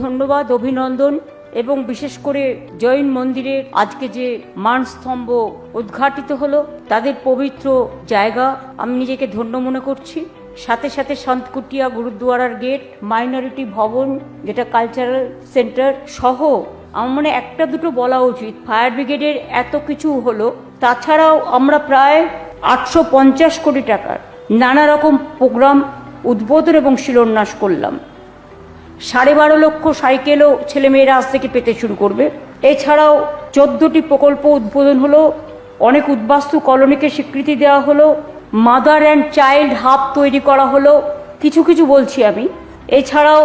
ধন্যবাদ, অভিনন্দন এবং বিশেষ করে জৈন মন্দিরের আজকে যে মানস্তম্ভ উদ্ঘাটিত হলো, তাদের পবিত্র জায়গা, আমি নিজেকে ধন্য মনে করছি। সাথে সাথে সন্তকুটিয়া গুরুদ্বারার গেট, মাইনরিটি ভবন যেটা কালচারাল সেন্টার সহ আমার মনে একটা দুটো বলা উচিত। ফায়ার ব্রিগেডের এত কিছু হলো, তাছাড়াও আমরা প্রায় 850 কোটি টাকার নানা রকম প্রোগ্রাম উদ্বোধন এবং শিলান্যাস করলাম। 12.5 লক্ষ সাইকেলও ছেলেমেয়েরা আজ থেকে পেতে শুরু করবে। এছাড়াও 14টি প্রকল্প উদ্বোধন হলো, অনেক উদ্বাস্তু কলোনিকে স্বীকৃতি দেওয়া হলো, মাদার অ্যান্ড চাইল্ড হাব তৈরি করা হলো, কিছু কিছু বলছি আমি। এছাড়াও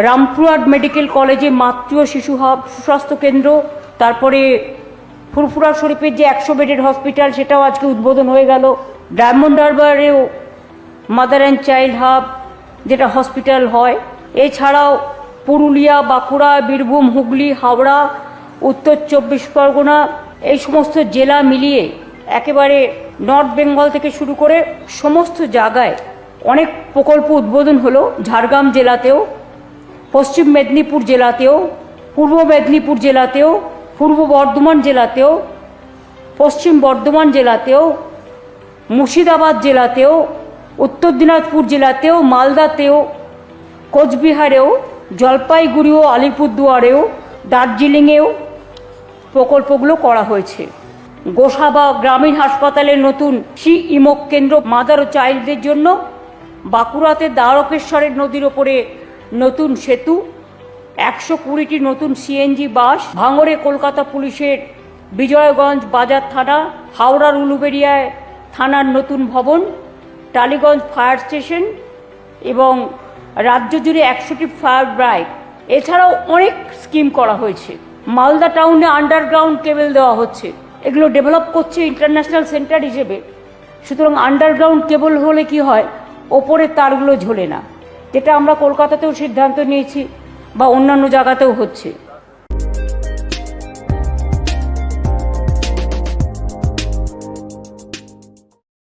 রামপুরহাট মেডিকেল কলেজে মাতৃ ও শিশু হাব, সুস্বাস্থ্য কেন্দ্র, তারপরে ফুরফুরা শরীফের যে 100 বেডের হসপিটাল সেটাও আজকে উদ্বোধন হয়ে গেল। ডায়মন্ড হারবারেও মাদার অ্যান্ড চাইল্ড হাব যেটা হসপিটাল হয়। এছাড়াও পুরুলিয়া, বাঁকুড়া, বীরভূম, হুগলি, হাওড়া, উত্তর 24 পরগনা এই সমস্ত জেলা মিলিয়ে একেবারে নর্থ বেঙ্গল থেকে শুরু করে সমস্ত জায়গায় অনেক প্রকল্প উদ্বোধন হলো। ঝাড়গ্রাম জেলাতেও, পশ্চিম মেদিনীপুর জেলাতেও, পূর্ব মেদিনীপুর জেলাতেও, পূর্ব বর্ধমান জেলাতেও, পশ্চিম বর্ধমান জেলাতেও, মুর্শিদাবাদ জেলাতেও, উত্তর দিনাজপুর জেলাতেও, মালদাতেও, কোচবিহারেও, জলপাইগুড়িও, আলিপুরদুয়ারেও, দার্জিলিংয়েও প্রকল্পগুলো করা হয়েছে। গোসাবা গ্রামীণ হাসপাতালে নতুন ইমক কেন্দ্র মাদার ও চাইল্ডদের জন্য, বাঁকুড়াতে দ্বারকেশ্বরের নদীর ওপরে নতুন সেতু, 120টি নতুন সিএনজি বাস, ভাঙড়ে কলকাতা পুলিশের বিজয়গঞ্জ বাজার থানা, হাওড়ার উলুবেড়িয়ায় থানার নতুন ভবন, টালিগঞ্জ ফায়ার স্টেশন এবং রাজ্য জুড়ে 100টি ফায়ার ব্রাইক। এছাড়াও অনেক স্কিম করা হয়েছে। মালদা টাউনে আন্ডারগ্রাউন্ড কেবল দেওয়া হচ্ছে, এগুলো ডেভেলপ করছে ইন্টারন্যাশনাল সেন্টার হিসেবে। সুতরাং আন্ডারগ্রাউন্ড কেবল হলে কি হয়, ওপরের তারগুলো ঝোলে না, যেটা আমরা কলকাতাতেও সিদ্ধান্ত নিয়েছি বা অন্যান্য জায়গাতেও হচ্ছে।